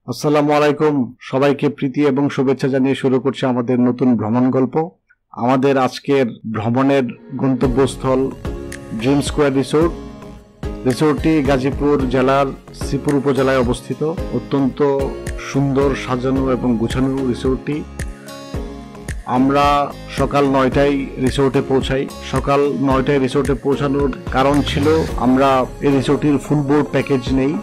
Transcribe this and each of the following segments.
আসসালামু আলাইকুম, সবাইকে প্রীতি এবং শুভেচ্ছা জানিয়ে শুরু করছি আমাদের নতুন ভ্রমণ গল্প। আমাদের আজকের ভ্রমণের গন্তব্যস্থল ড্রিম স্কোয়ার রিসোর্ট। রিসোর্টটি গাজীপুর জেলার শ্রীপুর উপজেলায় অবস্থিত। অত্যন্ত সুন্দর সাজানো এবং গুছানো রিসোর্টটি। আমরা সকাল 9টায় রিসোর্টে পৌঁছাই। সকাল 9টায় রিসোর্টে পৌঁছানোর কারণ ছিল আমরা এই রিসোর্টটির ফুল বোর্ড প্যাকেজ নেই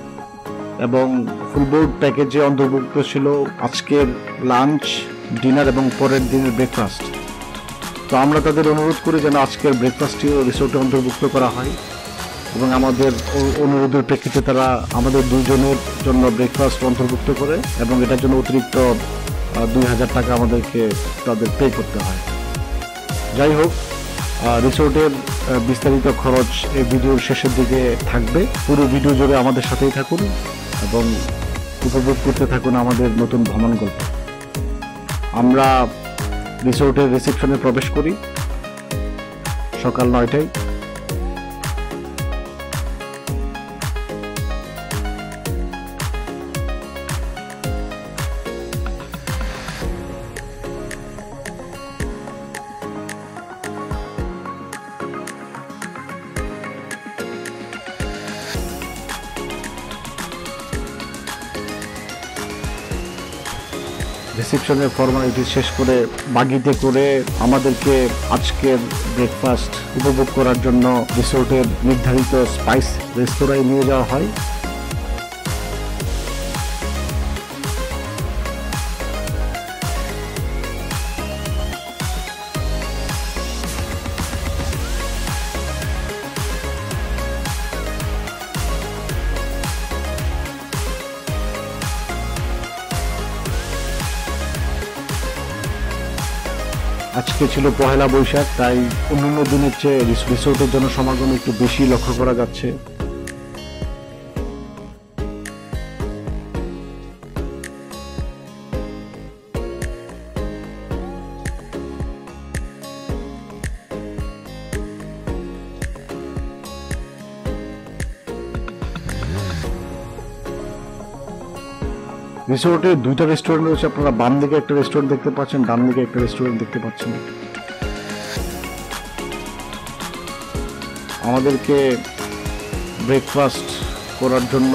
এবং ফুল বোর্ড প্যাকেজে অন্তর্ভুক্ত ছিল আজকের লাঞ্চ, ডিনার এবং পরের দিনের ব্রেকফাস্ট। তো আমরা তাদের অনুরোধ করি যেন আজকের ব্রেকফাস্টটিও রিসোর্টে অন্তর্ভুক্ত করা হয় এবং আমাদের অনুরোধের প্রেক্ষিতে তারা আমাদের দুজনের জন্য ব্রেকফাস্ট অন্তর্ভুক্ত করে এবং এটার জন্য অতিরিক্ত 2000 টাকা আমাদেরকে তাদের পে করতে হয়। যাই হোক, রিসোর্টের বিস্তারিত খরচ এই ভিডিওর শেষের দিকে থাকবে। পুরো ভিডিও জুড়ে আমাদের সাথেই থাকুন এবং উপভোগ করতে থাকুন আমাদের নতুন ভ্রমণ গল্প। আমরা রিসোর্টের রিসেপশনে প্রবেশ করি সকাল 9টায়। রিসেপশনের ফর্মালিটি শেষ করে বাগিতে করে আমাদেরকে আজকের ব্রেকফাস্ট উপভোগ করার জন্য রিসোর্টের নির্ধারিত স্পাইস রেস্তোরাঁয় নিয়ে যাওয়া হয়। আজকে ছিল পহেলা বৈশাখ, তাই অন্যান্য দিনের চেয়ে রিসোর্টের জন্য সমাগম একটু বেশি লক্ষ্য করা যাচ্ছে। রিসোর্টে 2টা রেস্টুরেন্ট রয়েছে। আপনারা বাম দিকে একটা রেস্টুরেন্ট দেখতে পাচ্ছেন, ডান দিকে একটা রেস্টুরেন্ট দেখতে পাচ্ছেন। আমাদেরকে ব্রেকফাস্ট করার জন্য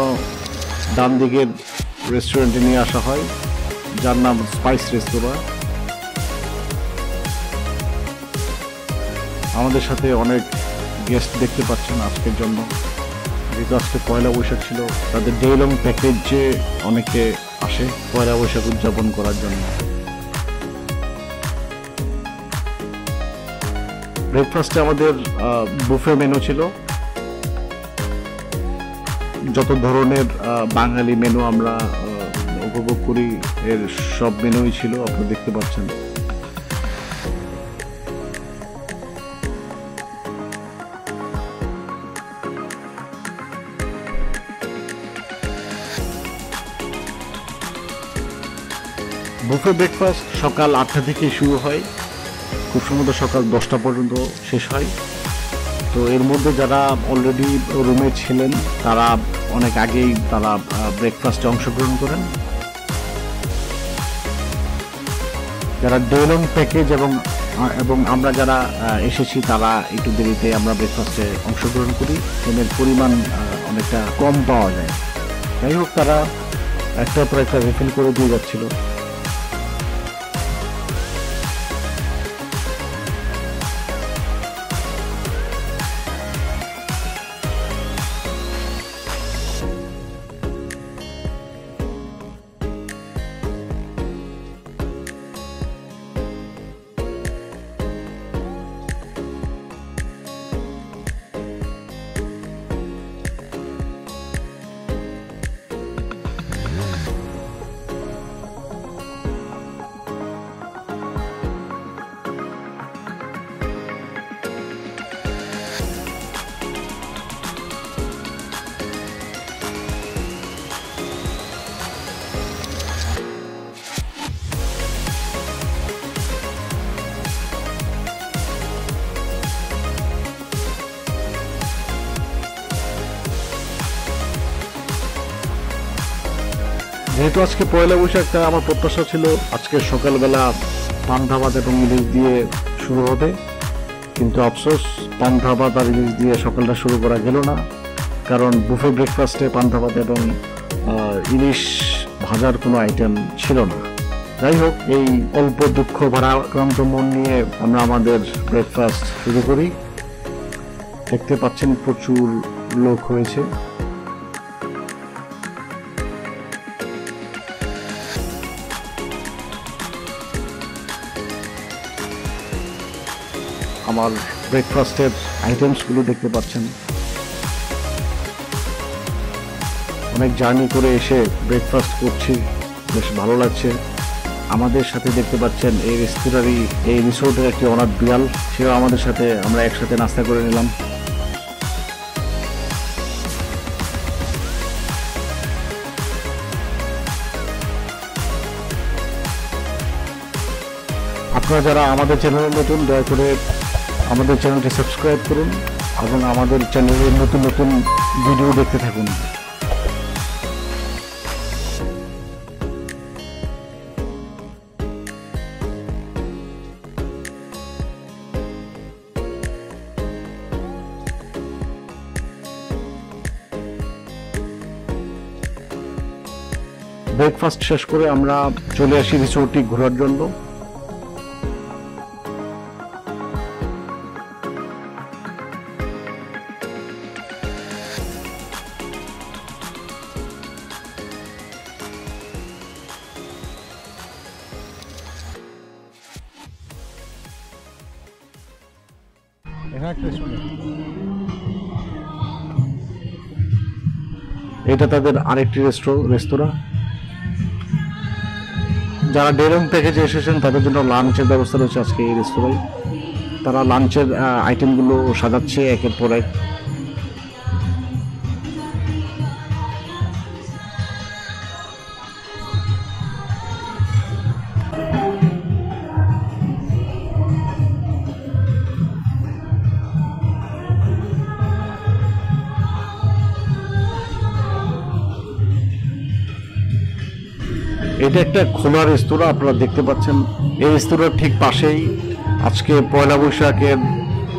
ডান দিকের রেস্টুরেন্টে নিয়ে আসা হয়, যার নাম স্পাইস রেস্তোরাঁ। আমাদের সাথে অনেক গেস্ট দেখতে পাচ্ছেন আজকের জন্য, যেহেতু আজকে পয়লা বৈশাখ ছিল। তাদের ডে লং প্যাকেজে অনেকে আসে পয়লা বৈশাখ উদযাপন করার জন্য। ব্রেকফাস্টে আমাদের বুফে মেনু ছিল। যত ধরনের বাঙালি মেনু আমরা উপভোগ করি এর সব মেনুই ছিল, আপনারা দেখতে পাচ্ছেন। বুফে ব্রেকফাস্ট সকাল 8টা থেকে শুরু হয়, খুব সম্ভবত সকাল 10টা পর্যন্ত শেষ হয়। তো এর মধ্যে যারা অলরেডি রুমে ছিলেন তারা অনেক আগেই তারা ব্রেকফাস্টে অংশগ্রহণ করেন। যারা ডে লং প্যাকেজ এবং আমরা যারা এসেছি তারা একটু দেরিতে আমরা ব্রেকফাস্টে অংশগ্রহণ করি। এর পরিমাণ অনেকটা কম পাওয়া যায়। যাই হোক, তারা একটার পর একটা রিফিল করে দিয়ে যাচ্ছিল। যেহেতু আজকে পয়লা বৈশাখ, তাই আমার প্রত্যাশা ছিল আজকে সকালবেলা পান্তা ভাত এবং ইলিশ দিয়ে শুরু হবে, কিন্তু আফসোস পান্তা ভাত আর ইলিশ দিয়ে সকালটা শুরু করা গেল না, কারণ বুফে ব্রেকফাস্টে পান্তা ভাত এবং ইলিশ ভাজার কোনো আইটেম ছিল না। যাই হোক, এই অল্প দুঃখ ভারাক্রান্ত মন নিয়ে আমরা আমাদের ব্রেকফাস্ট শুরু করি। দেখতে পাচ্ছেন প্রচুর লোক হয়েছে। আমার ব্রেকফাস্টের আইটেমসগুলো দেখতে পাচ্ছেন। অনেক জার্নি করে এসে ব্রেকফাস্ট করছি, বেশ ভালো লাগছে। আমাদের সাথে দেখতে পাচ্ছেন এই রেস্তোরাঁরই, এই রিসোর্টের একটি অনাথ বিড়াল, সেও আমাদের সাথে, আমরা একসাথে নাস্তা করে নিলাম। আপনারা যারা আমাদের চ্যানেলে নতুন, দয়া করে আমাদের চ্যানেলটি সাবস্ক্রাইব করুন এবং আমাদের চ্যানেলের নতুন নতুন ভিডিও দেখতে থাকুন। ব্রেকফাস্ট শেষ করে আমরা চলে আসি রিসোর্টটি ঘোরার জন্য। এটা তাদের আরেকটি রেস্তোরাঁ। যারা ডেলং প্যাকেজে এসেছেন তাদের জন্য লাঞ্চের ব্যবস্থা রয়েছে আজকে এই রেস্তোরাঁয়। তারা লাঞ্চের আইটেমগুলো সাজাচ্ছে একের পর এক। এটা একটা খোলা রেস্তোরাঁ, আপনারা দেখতে পাচ্ছেন। এই রেস্তোরাঁর ঠিক পাশেই আজকে পয়লা বৈশাখের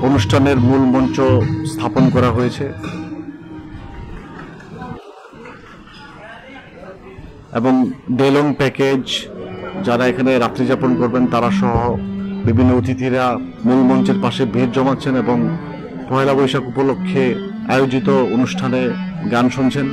অনুষ্ঠানের মূল মঞ্চ স্থাপন করা হয়েছে এবং ডেলং প্যাকেজ যারা এখানে রাত্রি যাপন করবেন তারা সহ বিভিন্ন অতিথিরা মূল মঞ্চের পাশে ভিড় জমাচ্ছেন এবং পয়লা বৈশাখ উপলক্ষে আয়োজিত অনুষ্ঠানে গান শুনছেন।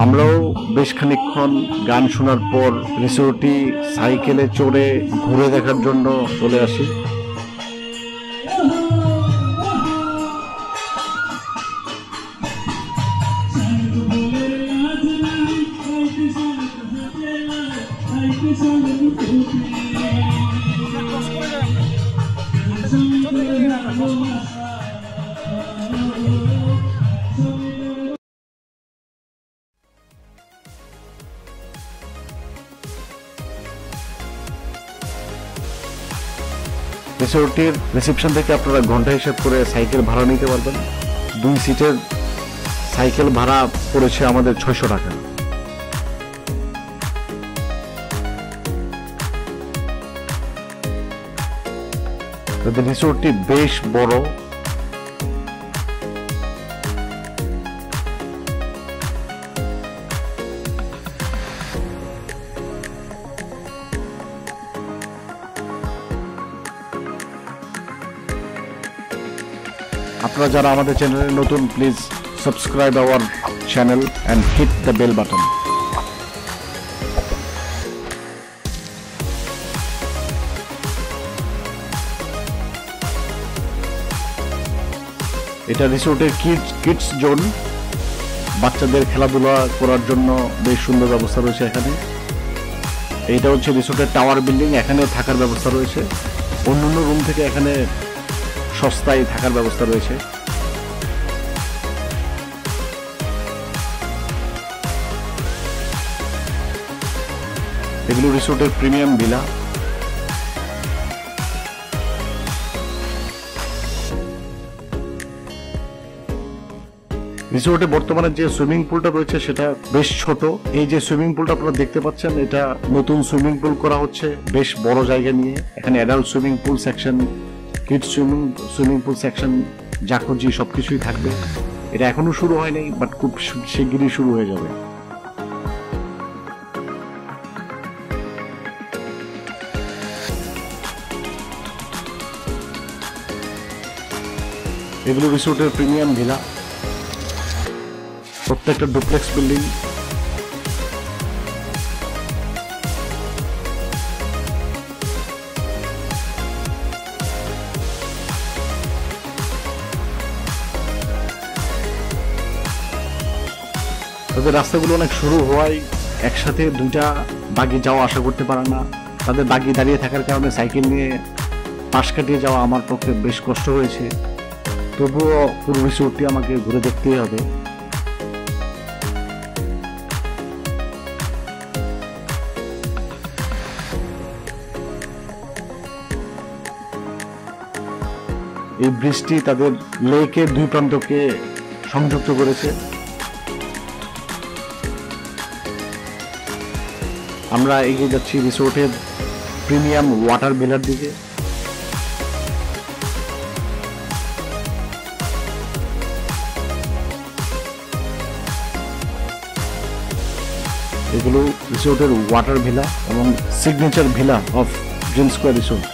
আমরাও বেশ খানিকক্ষণ গান শোনার পর রিসোর্টটি সাইকেলে চড়ে ঘুরে দেখার জন্য চলে আসি। রিসোর্টের রিসেপশন থেকে আপনারা ঘন্টা হিসাব করে সাইকেল ভাড়া নিতে পারবেন। 2 সিটের সাইকেল ভাড়া পড়েছে আমাদের 600 টাকা। রিসোর্টটি বেশ বড়। আপনারা যারা আমাদের চ্যানেলে নতুন, please subscribe our channel and hit the bell button. এটা রিসোর্টের কিডস জোন, বাচ্চাদের খেলাধুলা করার জন্য বেশ সুন্দর ব্যবস্থা রয়েছে এখানে। এইটা হচ্ছে রিসোর্টের টাওয়ার বিল্ডিং, এখানে থাকার ব্যবস্থা রয়েছে। অন্যান্য রুম থেকে এখানে সস্তায় থাকার ব্যবস্থা রয়েছে। এগুলো রিসোর্টের প্রিমিয়াম ভিলা। রিসোর্টে বর্তমানে যে সুইমিং পুলটা রয়েছে সেটা বেশ ছোট। এই যে সুইমিং পুলটা আপনারা দেখতে পাচ্ছেন, এটা নতুন সুইমিং পুল করা হচ্ছে বেশ বড় জায়গা নিয়ে। এখানে adult swimming pool section, kids swimming pool section, jacuzzi সবকিছুই থাকবে। এটা এখনো শুরু হয়নি, বাট খুব শিগগিরই শুরু হয়ে যাবে। এগুলো রিসোর্টের প্রিমিয়াম ভিলা, প্রত্যেকটা ডুপ্লেক্স বিল্ডিং। তাদের রাস্তাগুলো অনেক সরু হওয়ায় একসাথে দুইটা বাগি যাওয়া আশা করতে পারে না। তাদের বাগি দাঁড়িয়ে থাকার কারণে সাইকেল নিয়ে পাশ কাটিয়ে যাওয়া আমার পক্ষে বেশ কষ্ট হয়েছে। তবুও পুরো রিসোর্টটি আমাকে ঘুরে দেখতেই হবে। এই ব্রিজটি তাদের লেকের দুই প্রান্তকে সংযুক্ত করেছে। আমরা এগিয়ে যাচ্ছি রিসোর্টের প্রিমিয়াম ওয়াটার ভিলার দিকে। এগুলো রিসোর্টের ওয়াটার ভিলা এবং signature villa of dream square resort.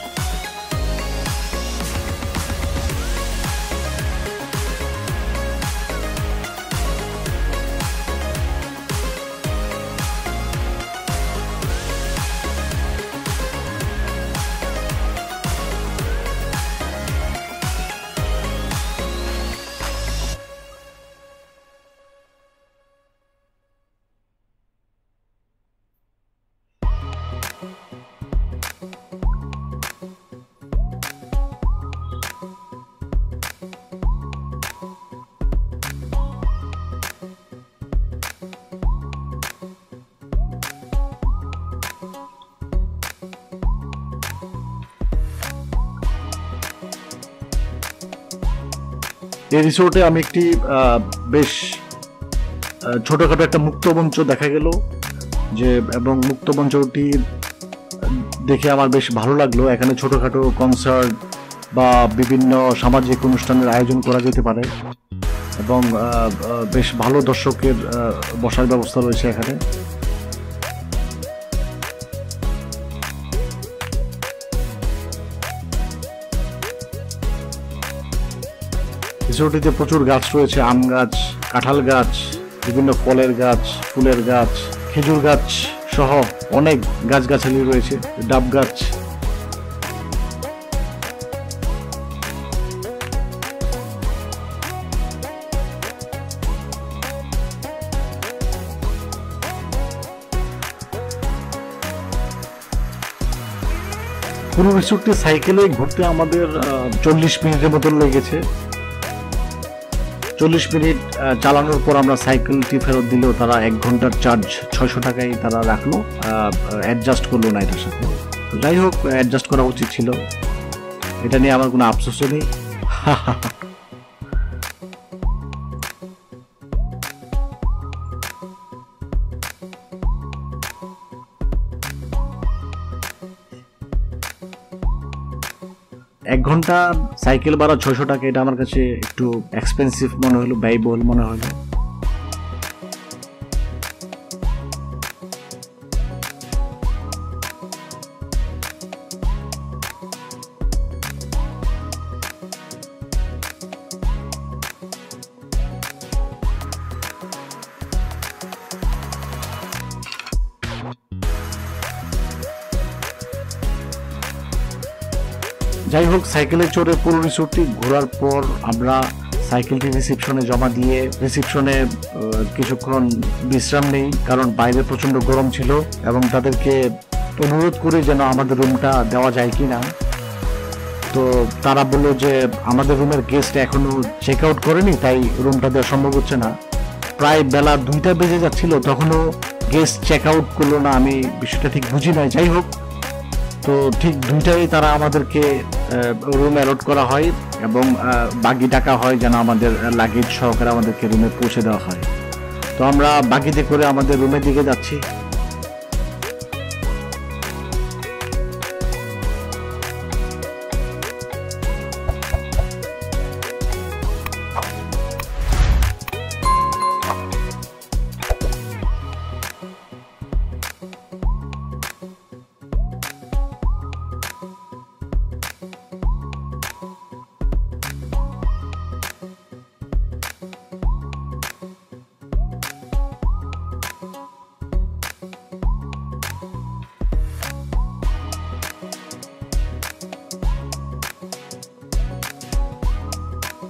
এই রিসোর্টে আমি একটি বেশ ছোটখাটো একটা মুক্তমঞ্চ দেখা গেল যে, এবং মুক্তমঞ্চটি দেখে আমার বেশ ভালো লাগলো। এখানে ছোটখাটো কনসার্ট বা বিভিন্ন সামাজিক অনুষ্ঠানের আয়োজন করা যেতে পারে এবং বেশ ভালো দর্শকের বসার ব্যবস্থা রয়েছে এখানে। রিসোর্টটিতে প্রচুর গাছ রয়েছে, আম গাছ, কাঁঠাল গাছ, বিভিন্ন ফলের গাছ, ফুলের গাছ, খেজুর গাছ সহ অনেক গাছগাছালি রয়েছে, ডাব গাছ। পুরো রিসোর্টটি সাইকেলে ঘুরতে আমাদের 40 মিনিটের মতো লেগেছে। 40 মিনিট চালানোর পর আমরা সাইকেলটি ফেরত দিলেও তারা 1 ঘন্টার চার্জ 600 টাকায় তারা রাখলো, অ্যাডজাস্ট করলো না এটার সাথে। যাই হোক, অ্যাডজাস্ট করা উচিত ছিল, এটা নিয়ে আমার কোনো আফসোসও নেই। এক ঘন্টা সাইকেল ভাড়া 600 টাকা, এটা আমার কাছে একটু এক্সপেন্সিভ মনে হলো, ব্যয়বহুল মনে হলো। যাই হোক, সাইকেলে চড়ে পুরো রিসোর্টটি ঘোরার পর আমরা সাইকেলটি রিসিপশনে জমা দিয়ে রিসিপশনে কিছুক্ষণ বিশ্রাম নেই, কারণ বাইরে প্রচন্ড গরম ছিল এবং তাদেরকে অনুরোধ করে যেন আমাদের রুমটা দেওয়া যায় কিনা। তো তারা বললো যে আমাদের রুমের গেস্ট এখনো চেক আউট করেনি, তাই রুমটা দেওয়া সম্ভব হচ্ছে না। প্রায় বেলা 2টা বেজে যাচ্ছিল, তখনও গেস্ট চেক আউট করলো না। আমি বিষয়টা ঠিক বুঝি নাই, যাই হোক। তো ঠিক 2টায় তারা আমাদেরকে রুম অ্যালট করা হয় এবং বাগি ডাকা হয় যেন আমাদের লাগেজ সহকারে আমাদেরকে রুমে পৌঁছে দেওয়া হয়। তো আমরা বাগিতে করে আমাদের রুমের দিকে যাচ্ছি।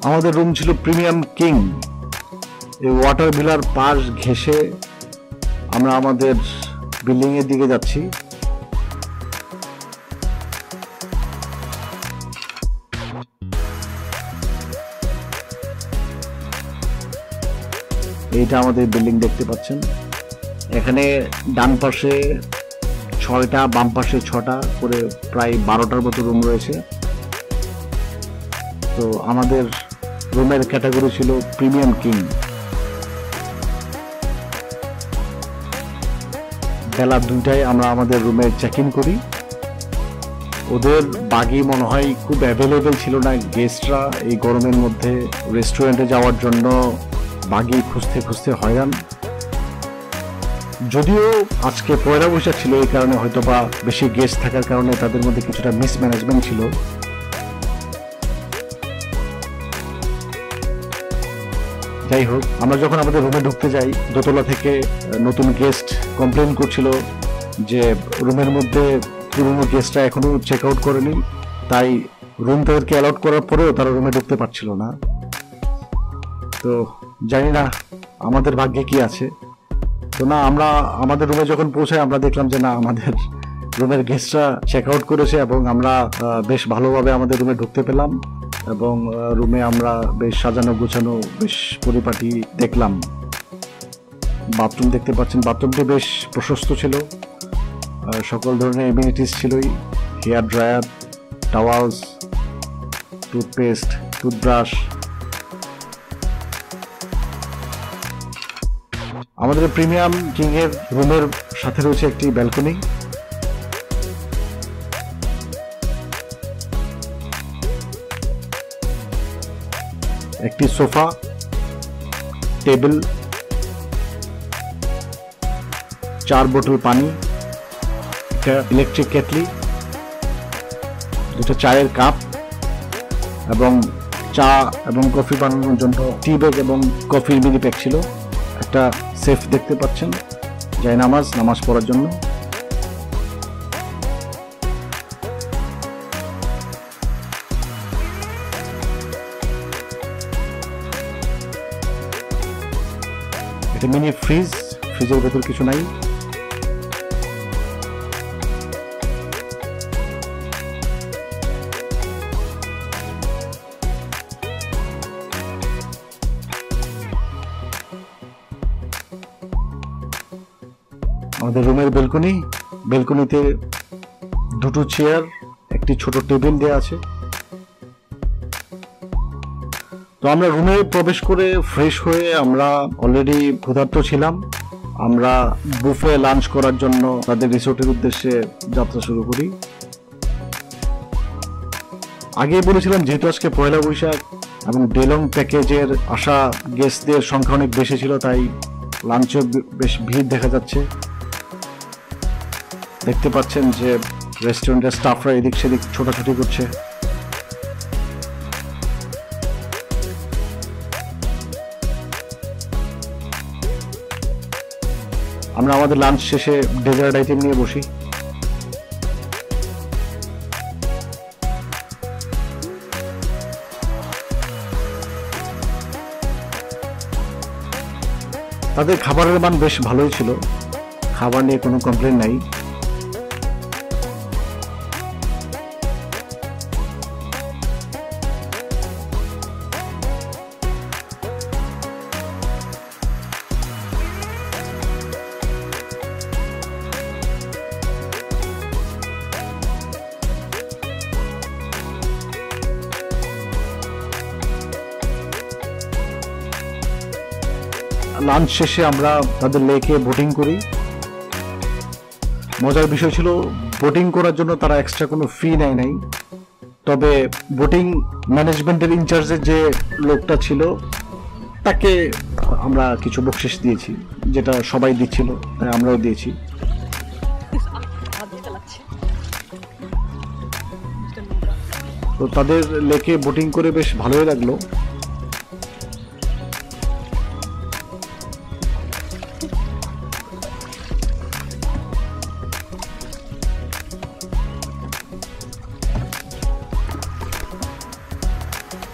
আমাদের রুম ছিল প্রিমিয়াম কিং। এই ওয়াটার ভিলার পাশ ঘেঁষে আমরা আমাদের বিল্ডিং এর দিকে যাচ্ছি। এইটা আমাদের বিল্ডিং দেখতে পাচ্ছেন। এখানে ডান পাশে 6টা, বাম পাশে 6টা করে প্রায় 12টার মতো রুম রয়েছে। তো আমাদের রুমের ক্যাটাগরি ছিল প্রিমিয়াম কিং। বেলা 2টায় আমরা আমাদের রুমে চেক ইন করি। ওদের বাগি মনে হয় খুব অ্যাভেলেবেল ছিল না। গেস্টরা এই গরমের মধ্যে রেস্টুরেন্টে যাওয়ার জন্য বাগি খুঁজতে খুঁজতে হয়রান। যদিও আজকে পয়লা বৈশাখ ছিল, এই কারণে হয়তো বা বেশি গেস্ট থাকার কারণে তাদের মধ্যে কিছুটা মিসম্যানেজমেন্ট ছিল। যাই হোক, আমরা যখন আমাদের রুমে ঢুকতে যাই, দোতলা থেকে নতুন গেস্ট কমপ্লেন করছিল যে রুমের মধ্যে পুরনো গেস্টরা এখনো চেক আউট করেনি, তাই রুম তাদেরকে অ্যালাউড করার পরেও তারা রুমে ঢুকতে পারছিল না। তো জানি না আমাদের ভাগ্যে কি আছে। তো না, আমরা আমাদের রুমে যখন পৌঁছাই আমরা দেখলাম যে না, আমাদের রুমের গেস্টরা চেক আউট করেছে এবং আমরা বেশ ভালোভাবে আমাদের রুমে ঢুকতে পেলাম এবং রুমে আমরা বেশ সাজানো গোছানো, বেশ পরিপাটি দেখলাম। বাথরুম দেখতে পাচ্ছেন, বাথরুমটি বেশ প্রশস্ত ছিল, সকল ধরনের এমিনিটিস ছিলই। Hair dryer, towels, toothpaste, toothbrush. আমাদের প্রিমিয়াম কিং এর রুমের সাথে রয়েছে একটি ব্যালকনি। একটি সোফা, টেবিল, 4 বোতল পানি, একটা ইলেকট্রিক কেটলি, 2টা চায়ের কাপ এবং চা এবং কফি বানানোর জন্য টি ব্যাগ এবং কফির মিনি প্যাক ছিল। একটা সেফ দেখতে পাচ্ছেন, নামাজ পড়ার জন্য। একটা মিনি ফ্রিজ, ফ্রিজের ভেতর কিছু নাই। আমাদের রুমের বেলকনিতে 2টো চেয়ার, একটি ছোট টেবিল দেওয়া আছে। তো আমরা রুমে প্রবেশ করে ফ্রেশ হয়ে আমরা অলরেডি ক্ষুধার্ত ছিলাম। আমরা বুফে লাঞ্চ করার জন্য তাদের রিসোর্টের উদ্দেশ্যে যাত্রা শুরু করি। আগে বলেছিলাম যেহেতু আজকে পয়লা বৈশাখ এবং ডেলং প্যাকেজের আসা গেস্টদের সংখ্যা অনেক বেশি ছিল, তাই লাঞ্চে বেশ ভিড় দেখা যাচ্ছে। দেখতে পাচ্ছেন যে রেস্টুরেন্টের স্টাফরা এদিক সেদিক ছোটাছুটি করছে। আমরা আমাদের লাঞ্চ শেষে ডেজার্ট আইটেম নিয়ে বসি। তাদের খাবারের মান বেশ ভালোই ছিল, খাবার নিয়ে কোনো কমপ্লেন নাই। লাঞ্চ শেষে আমরা তাদের লেকে বোটিং করি। মজার বিষয় ছিল, বোটিং করার জন্য তারা এক্সট্রা কোনো ফি নেয় নাই, তবে বোটিং ম্যানেজমেন্টের ইনচার্জের যে লোকটা ছিল তাকে আমরা কিছু বকশিশ দিয়েছি, যেটা সবাই দিচ্ছিল তাই আমরাও দিয়েছি। তো তাদের লেকে বোটিং করে বেশ ভালোই লাগলো।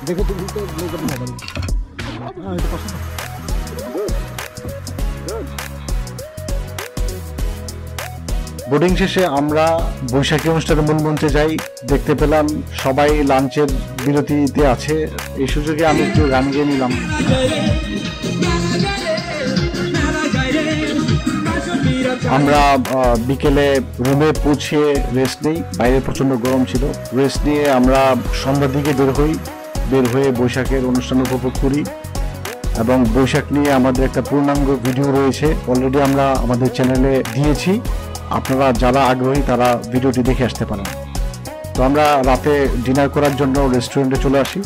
দেখো তুমি তো বোর্ডিং শেষে আমরা বৈশাখী অনুষ্ঠানের মূল মঞ্চে যাই। দেখতে পেলাম সবাই লাঞ্চের বিরতিতে আছে, এই সুযোগে আমি একটু গান গেয়ে নিলাম। আমরা বিকেলে রুমে পৌঁছে রেস্ট নেই, বাইরে প্রচন্ড গরম ছিল। রেস্ট নিয়ে আমরা সন্ধ্যার দিকে বের হয়ে বৈশাখের অনুষ্ঠান উপভোগ করি এবং বৈশাখ নিয়ে আমাদের একটা পূর্ণাঙ্গ ভিডিও রয়েছে, অলরেডি আমরা আমাদের চ্যানেলে দিয়েছি। আপনারা যারা আগ্রহী তারা ভিডিওটি দেখে আসতে পারেন। তো আমরা রাতে ডিনার করার জন্য রেস্টুরেন্টে চলে আসি।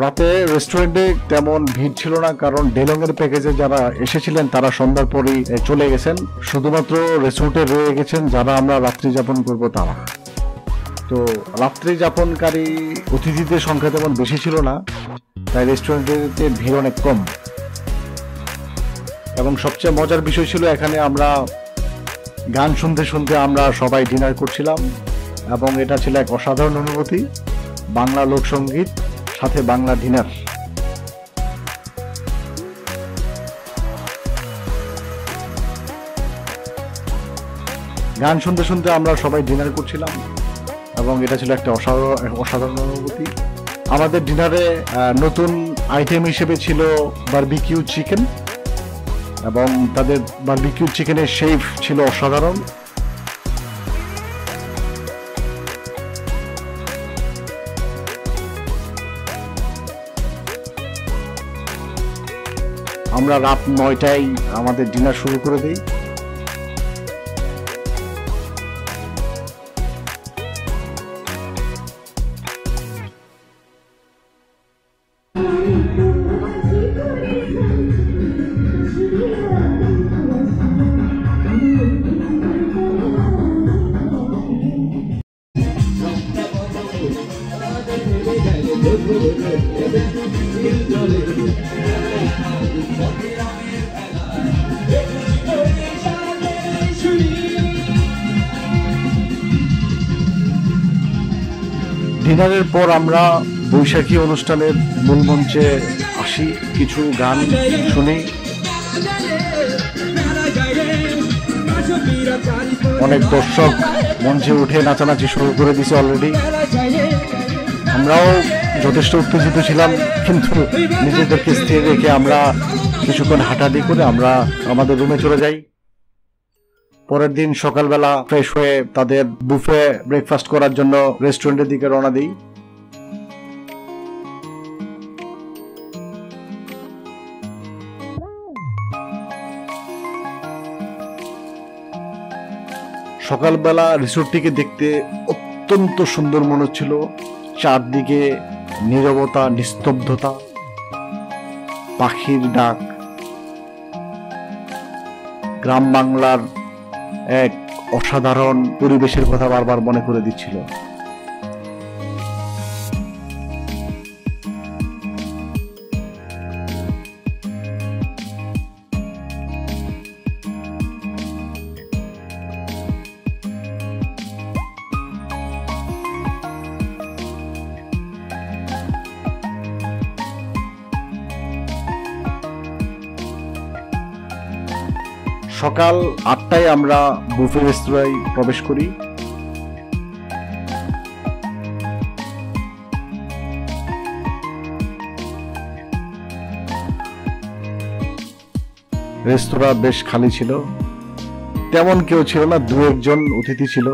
রাতে রেস্টুরেন্টে তেমন ভিড় ছিল না, কারণ ডেলং এর প্যাকেজে যারা এসেছিলেন তারা সন্ধ্যার পরই চলে গেছেন। শুধুমাত্র রিসোর্টে রয়ে গেছেন যারা আমরা রাত্রি যাপন করব তারা। তো রাত্রি যাপনকারী অতিথিদের সংখ্যা তেমন বেশি ছিল না, তাই রেস্টুরেন্টে ভিড় অনেক কম। এবং সবচেয়ে মজার বিষয় ছিল, এখানে আমরা গান শুনতে শুনতে আমরা সবাই ডিনার করছিলাম এবং এটা ছিল এক অসাধারণ অনুভূতি। বাংলা লোকসঙ্গীত সাথে বাংলা ডিনার। গান শুনতে শুনতে আমরা সবাই ডিনার করছিলাম এবং এটা ছিল একটা অসাধারণ অনুভূতি। আমাদের ডিনারে নতুন আইটেম হিসেবে ছিল বারবিকিউ চিকেন এবং তাদের বারবিকিউ চিকেনের শেফ ছিল অসাধারণ। আমরা রাত 9টায় আমাদের ডিনার শুরু করে দিই। ডিনারের পর আমরা বৈশাখী অনুষ্ঠানের মূল মঞ্চে আসি, কিছু গান শুনি। অনেক দর্শক মঞ্চে উঠে নাচানাচি শুরু করে দিয়েছে অলরেডি। আমরাও যথেষ্ট উত্তেজিত ছিলাম, কিন্তু নিজেদেরকে স্থির রেখে আমরা কিছুক্ষণ হাঁটাহাঁটি করে আমরা আমাদের রুমে চলে যাই। পরের দিন সকালবেলা ফ্রেশ হয়ে তাদের বুফে ব্রেকফাস্ট করার জন্য রেস্টুরেন্টের দিকে রওনা দিই। সকালবেলা রিসোর্টটিকে দেখতে অত্যন্ত সুন্দর মনে হচ্ছিল। চারদিকে নীরবতা, নিস্তব্ধতা, পাখির ডাক, গ্রাম বাংলার এক অসাধারণ পরিবেশের কথা বারবার মনে করে দিচ্ছিল। সকাল 8টায় আমরা বুফে রেস্তোরাঁয় প্রবেশ করি। রেস্তোরাঁ বেশ খালি ছিল, তেমন কেউ ছিল না, 2-1 অতিথি ছিল।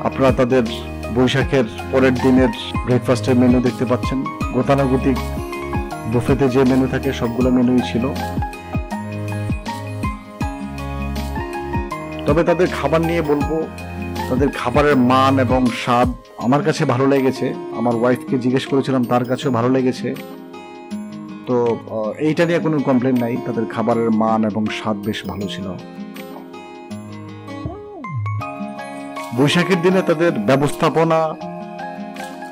আপনারা তাদের বৈশাখের পরের দিনের ব্রেকফাস্টের মেনু দেখতে পাচ্ছেন। গতানুগতিক বুফেতে যে মেনু থাকে সবগুলো মেনুই ছিল। তবে তাদের খাবার নিয়ে বলবো, তাদের খাবারের মান এবং স্বাদ আমার কাছে ভালো লেগেছে। আমার ওয়াইফকে জিজ্ঞেস করেছিলাম, তার কাছেও ভালো লেগেছে। তো এইটা নিয়ে কোনো কমপ্লেন নাই, তাদের খাবারের মান এবং স্বাদ বেশ ভালো ছিল। বৈশাখের দিনে তাদের ব্যবস্থাপনা,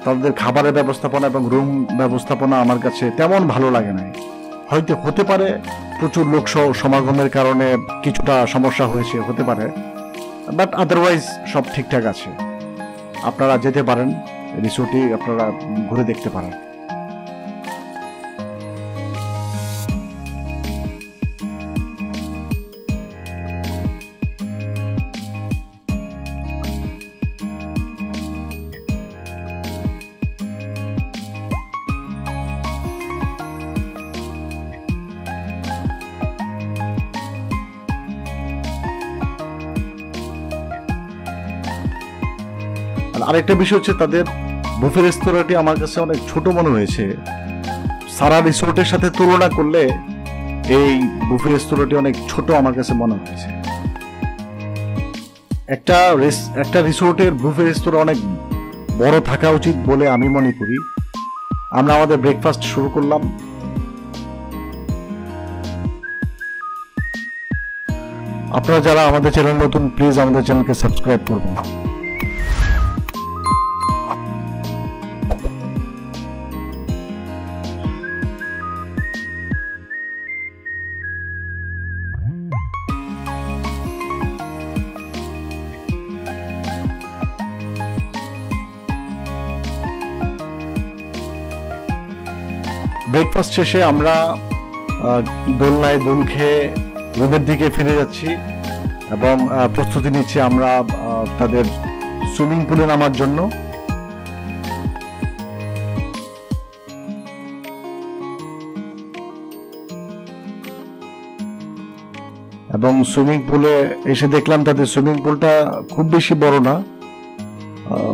তাদের খাবারের ব্যবস্থাপনা এবং রুম ব্যবস্থাপনা আমার কাছে তেমন ভালো লাগে নাই। হয়তো হতে পারে প্রচুর লোক সমাগমের কারণে কিছুটা সমস্যা হয়েছে, হতে পারে, বাট আদারওয়াইজ সব ঠিকঠাক আছে। আপনারা যেতে পারেন, রিসোর্টে আপনারা ঘুরে দেখতে পারেন। আরেকটা বিষয় হচ্ছে, তাদের বুফে রেস্তোরাঁটি আমার কাছে অনেক ছোট মনে হয়েছে। সারা রিসোর্টের সাথে তুলনা করলে এই বুফে রেস্তোরাঁটি অনেক ছোট আমার কাছে মনে হয়েছে। একটা রিসোর্টের বুফে রেস্তোরাঁ অনেক বড় থাকা উচিত বলে আমি মনে করি। আমরা আমাদের ব্রেকফাস্ট শুরু করলাম। আপনারা যারা আমাদের চ্যানেল নতুন, প্লিজ আমাদের চ্যানেলকে সাবস্ক্রাইব করবেন। ব্রেকফাস্ট শেষে আমরা দোলনায় দোল খেয়ে রুমের দিকে ফিরে যাচ্ছি এবং প্রস্তুতি নিচ্ছি আমরা তাদের সুইমিং পুলে নামার জন্য। এবং সুইমিং পুলে এসে দেখলাম তাদের সুইমিং পুলটা খুব বেশি বড় না,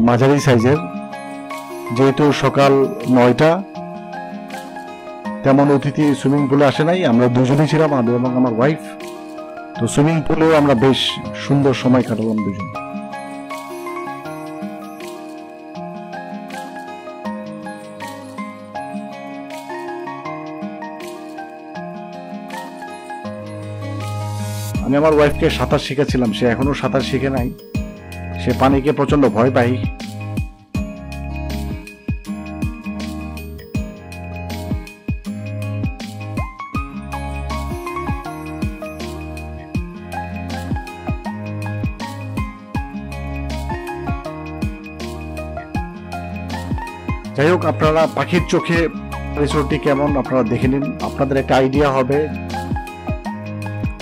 মাঝারি সাইজের। যেহেতু সকাল 9টা, তেমন অতিথি সুইমিং পুলে আসে নাই। আমরা দুজনেই ছিলাম, আমি এবং আমার ওয়াইফ। তো সুইমিং পুলেও আমরা বেশ সুন্দর সময় কাটালাম দুজন। আমি আমার ওয়াইফকে সাঁতার শিখেছিলাম, সে এখনো সাঁতার শিখে নাই, সে পানিকে প্রচন্ড ভয় পায়। যাই হোক, আপনারা পাখির চোখে রিসোর্টটি কেমন আপনারা দেখে নিন, আপনাদের একটা আইডিয়া হবে।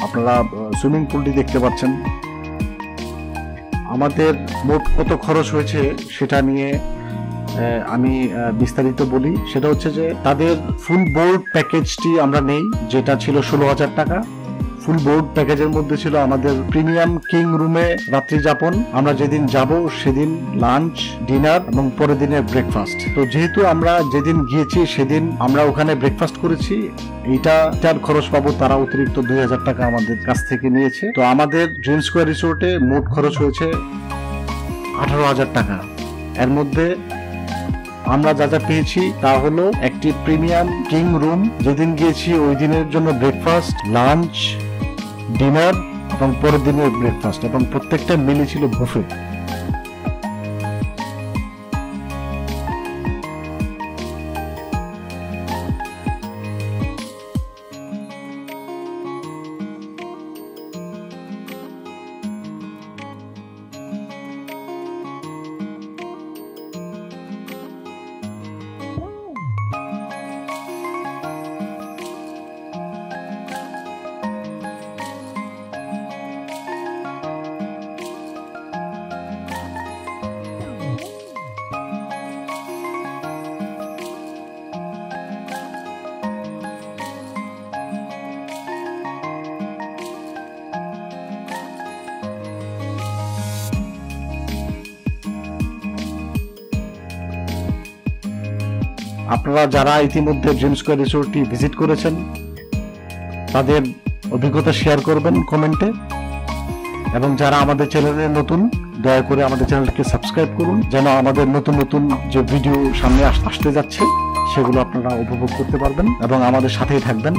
আপনারা সুইমিং পুলটি দেখতে পাচ্ছেন, আমাদের মোট কত খরচ হয়েছে সেটা নিয়ে আমি বিস্তারিত বলি। সেটা হচ্ছে যে তাদের ফুল বোর্ড প্যাকেজটি আমরা নেই, যেটা ছিল 16,000 টাকা। ফুল বোর্ড প্যাকেজের মধ্যে ছিল আমাদের প্রিমিয়াম কিং রুমে রাত্রি যাপন, আমরা যেদিন যাব সেদিন লাঞ্চ, ডিনার এবং পরের দিনের ব্রেকফাস্ট। তো যেহেতু আমরা যেদিন গিয়েছি সেদিন আমরা ওখানে ব্রেকফাস্ট করেছি, এইটার খরচ পাবো তারা অতিরিক্ত 2,000 টাকা আমাদের কাছ থেকে নিয়েছে। তো আমাদের ড্রিম স্কোয়ার রিসোর্টে মোট খরচ হয়েছে 18,000 টাকা। এর মধ্যে আমরা যা যা পেয়েছি তা হলো একটি প্রিমিয়াম কিং রুম, যেদিন গিয়েছি ওই দিনের জন্য ব্রেকফাস্ট, লাঞ্চ, ডিনার এবং পরের দিনের ব্রেকফাস্ট, এবং প্রত্যেকটা মিলে ছিল বুফে। আপনারা যারা ইতিমধ্যে ড্রিম স্কোয়ার রিসোর্টটি ভিজিট করেছেন তাদের অভিজ্ঞতা শেয়ার করবেন কমেন্টে, এবং যারা আমাদের চ্যানেলে নতুন দয়া করে আমাদের চ্যানেলকে সাবস্ক্রাইব করুন, যেন আমাদের নতুন নতুন যে ভিডিও সামনে আসতে যাচ্ছে সেগুলো আপনারা উপভোগ করতে পারবেন এবং আমাদের সাথেই থাকবেন।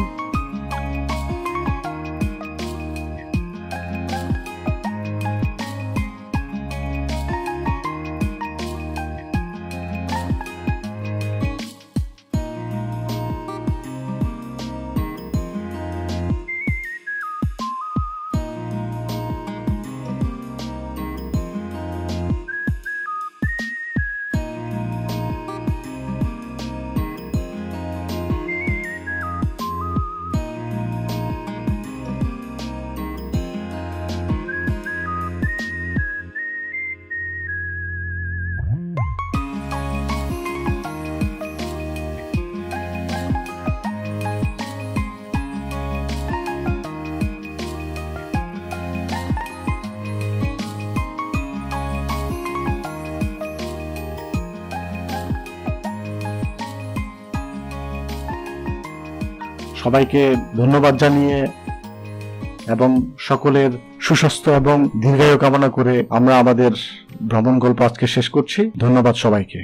সবাইকে ধন্যবাদ জানিয়ে এবং সকলের সুস্বাস্থ্য এবং দীর্ঘায়ু কামনা করে আমরা আমাদের ভ্রমণ গল্প আজকে শেষ করছি। ধন্যবাদ সবাইকে।